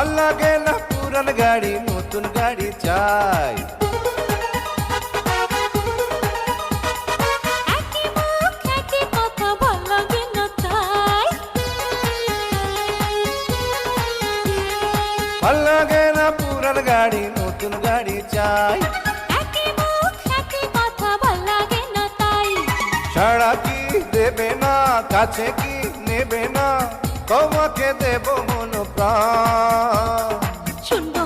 ভাল লাগে না পুরান গাড়ি, নতুন গাড়ি চাই। একই মুখ একই কথা ভাল লাগে না তাই। ভাল লাগে না পুরান গাড়ি, নতুন গাড়ি চাই। একই মুখ একই কথা ভাল লাগে না তাই। ছাড়া কি দেবে না, কাছে কি নেবে না, তোমাকে দেব মন প্রাণ। শুনবো